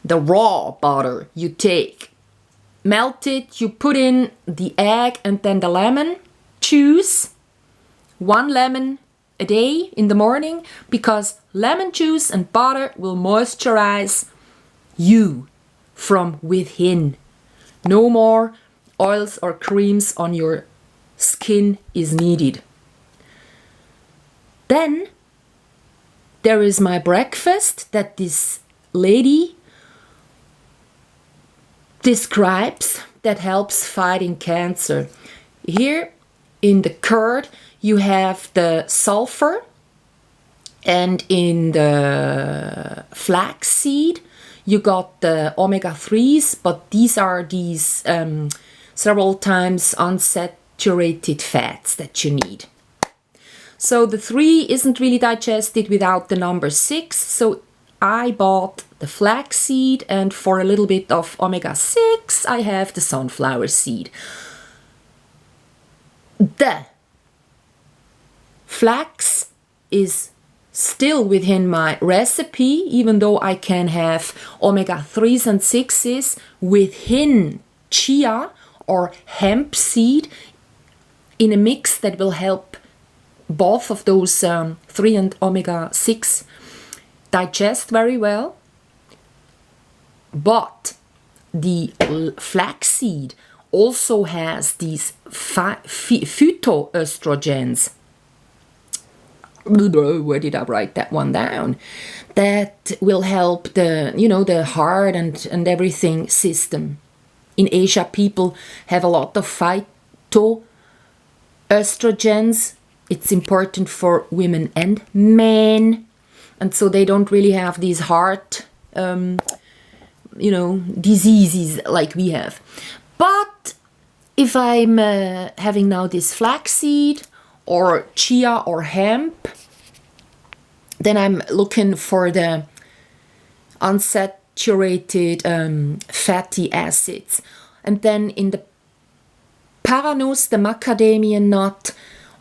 the raw butter you take, melt it, you put in the egg and then the lemon juice, 1 lemon a day in the morning, because lemon juice and butter will moisturize you from within. No more oils or creams on your skin is needed. Then there is my breakfast that this lady describes that helps fighting cancer. Here in the curd you have the sulfur, and in the flaxseed you got the omega-3s, but these are several times unsaturated fats that you need. So the 3 isn't really digested without the number 6, so I bought the flaxseed, and for a little bit of omega-6 I have the sunflower seed. The flax is still within my recipe, even though I can have omega-3s and 6s within chia or hemp seed in a mix that will help both of those 3 and omega-6 digest very well. But the flaxseed also has these phytoestrogens. Where did I write that one down? That will help the heart and everything system. In Asia, people have a lot of phytoestrogens. It's important for women and men, and so they don't really have these heart diseases like we have. But if I'm having now this flaxseed or chia or hemp, then I'm looking for the unsaturated fatty acids. And then in the paranus, the macadamia nut,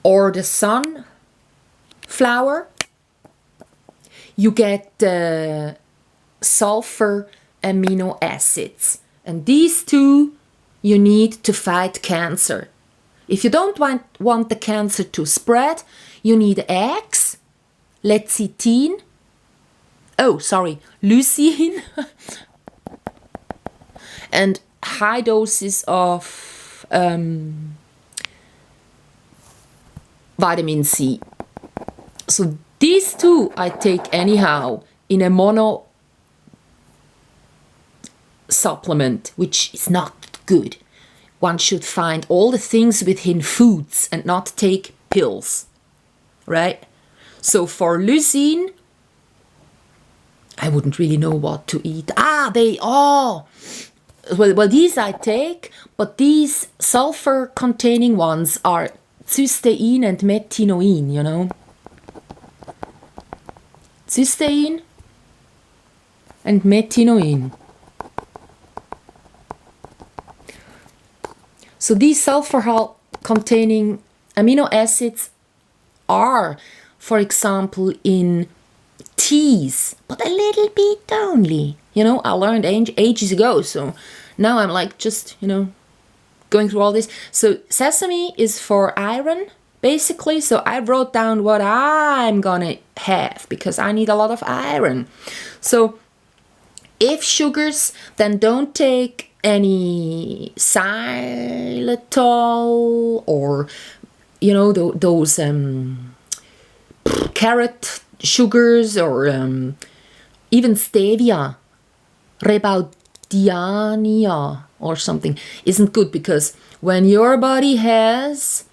or the sunflower, you get the sulfur amino acids. And these 2 you need to fight cancer. If you don't want the cancer to spread, you need eggs, lecithin, leucine, and high doses of vitamin C. So these 2 I take anyhow in a mono supplement, which is not good. One should find all the things within foods and not take pills, right? So for leucine, I wouldn't really know what to eat. These I take, but these sulfur-containing ones are cysteine and metinoin, Cysteine and metinoin. So these sulfur-containing amino acids are, for example, in teas, but a little bit only. I learned ages ago, so now I'm like just, going through all this. So sesame is for iron, basically. So I wrote down what I'm gonna have because I need a lot of iron. So if sugars, then don't take any xylitol or those carrot sugars, or even stevia, rebaudiania or something isn't good, because when your body has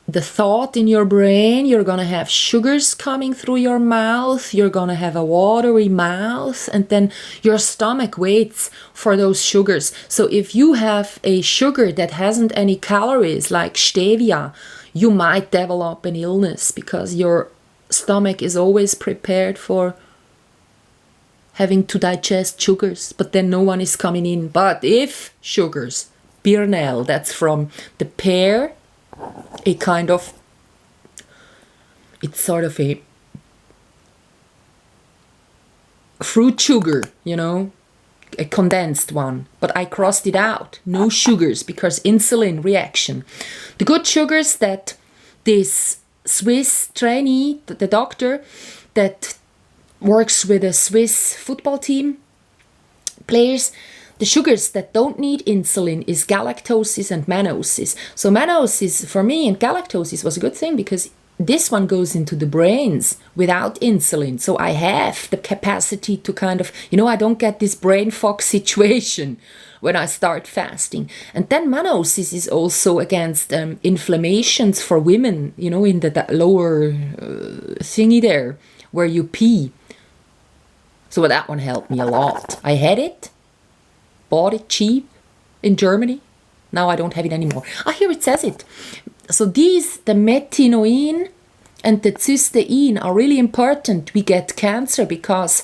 the thought in your brain, you're gonna have sugars coming through your mouth, you're gonna have a watery mouth, and then your stomach waits for those sugars. So if you have a sugar that hasn't any calories, like stevia, you might develop an illness because your stomach is always prepared for having to digest sugars, but then no one is coming in. But if sugars, Birnel, that's from the pear, it's sort of a fruit sugar, a condensed one, but I crossed it out. No sugars because insulin reaction. The good sugars that this Swiss trainee, the doctor that works with a Swiss football team players, the sugars that don't need insulin is galactose and mannose. So mannose for me and galactose was a good thing because this one goes into the brains without insulin. So I have the capacity to kind of, I don't get this brain fog situation when I start fasting. And then mannose is also against inflammations for women, in the lower thingy there where you pee. So that one helped me a lot. I had it, bought it cheap in Germany. Now I don't have it anymore. Here it says it. So these, the metinoin and the cysteine, are really important. We get cancer because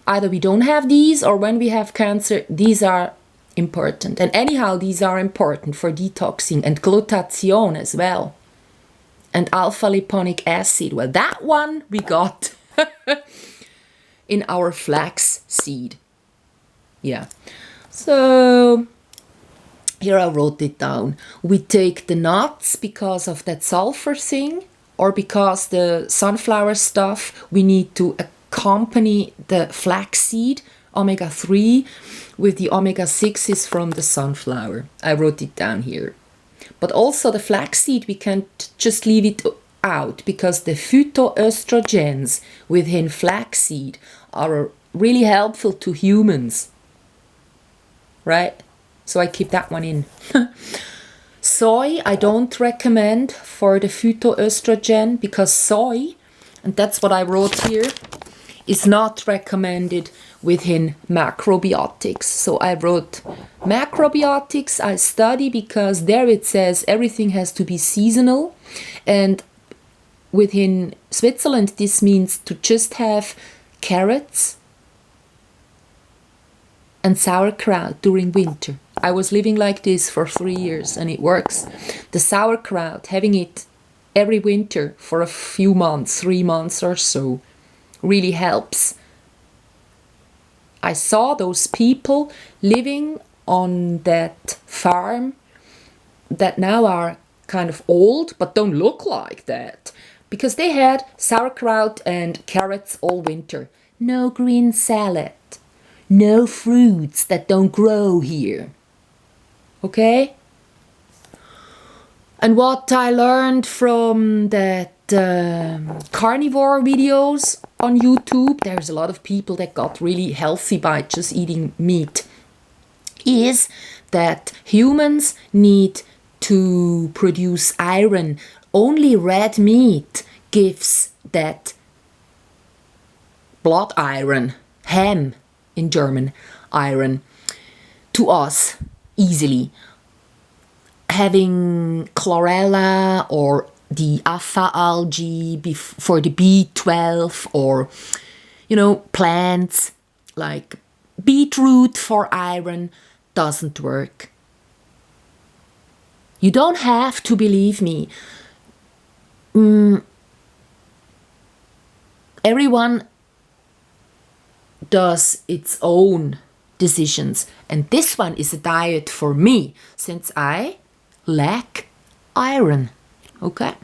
either we don't have these, or when we have cancer, these are important. And anyhow, these are important for detoxing, and glutathione as well. And alpha-liponic acid. Well, that one we got in our flax seed. Yeah. So here I wrote it down. We take the nuts because of that sulfur thing, or because the sunflower stuff, we need to accompany the flaxseed, omega-3, with the omega-6s from the sunflower. I wrote it down here. But also the flaxseed, we can't just leave it out because the phytoestrogens within flaxseed are really helpful to humans. Right? So I keep that one in. Soy, I don't recommend for the phytoestrogen because soy, and that's what I wrote here, is not recommended within macrobiotics. So I wrote macrobiotics I study because there it says everything has to be seasonal. And within Switzerland, this means to just have carrots and sauerkraut during winter. I was living like this for 3 years and it works. The sauerkraut, having it every winter for a few months, 3 months or so, really helps. I saw those people living on that farm that now are kind of old but don't look like that because they had sauerkraut and carrots all winter. No green salad. No fruits that don't grow here. Okay? And what I learned from that carnivore videos on YouTube, there's a lot of people that got really healthy by just eating meat, is that humans need to produce iron. Only red meat gives that blood iron, ham in German, iron, to us easily. Having chlorella or the alpha algae for the B12, or plants like beetroot for iron doesn't work. You don't have to believe me. Everyone does its own decisions, and this one is a diet for me since I lack iron. Okay,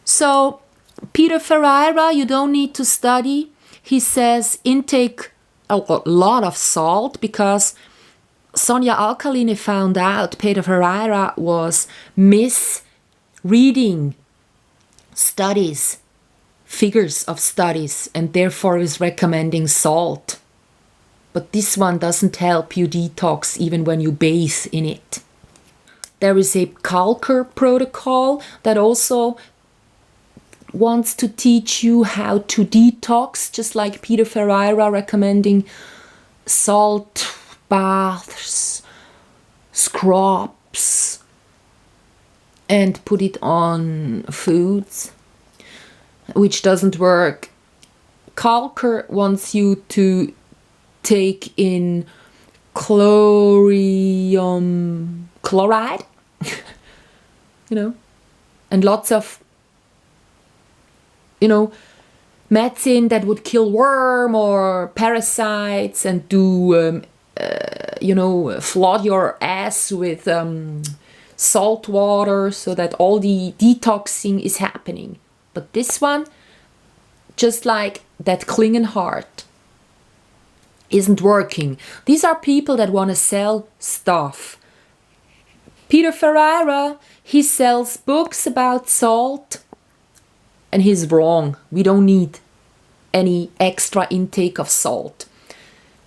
so Peter Ferreira, you don't need to study. He says intake a lot of salt because Sonia Alkaline found out Peter Ferreira was misreading studies, figures of studies, and therefore is recommending salt. But this one doesn't help you detox even when you bathe in it. There is a Kalker protocol that also wants to teach you how to detox, just like Peter Ferreira recommending salt baths, scrubs, and put it on foods, which doesn't work. Kalker wants you to take in chloride, and lots of, medicine that would kill worm or parasites and do, flood your ass with salt water so that all the detoxing is happening. But this one, just like that Klingenheart, isn't working. These are people that want to sell stuff. Peter Ferreira, he sells books about salt, and he's wrong. We don't need any extra intake of salt.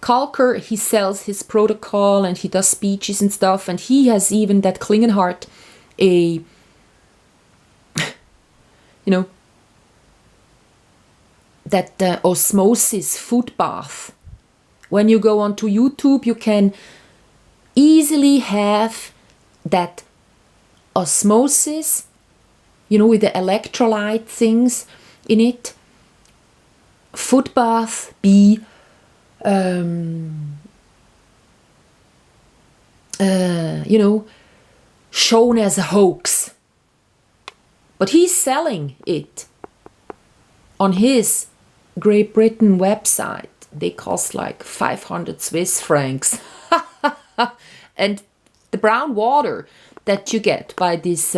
Kalker, he sells his protocol and he does speeches and stuff, and he has even that Klingenheart, that osmosis foot bath. When you go onto YouTube, you can easily have that osmosis, with the electrolyte things in it. Foot bath be shown as a hoax. But he's selling it on his Great Britain website. They cost like 500 Swiss francs. And the brown water that you get by this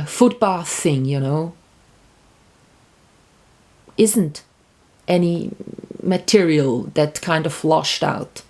foot bath thing, isn't any material that kind of flushed out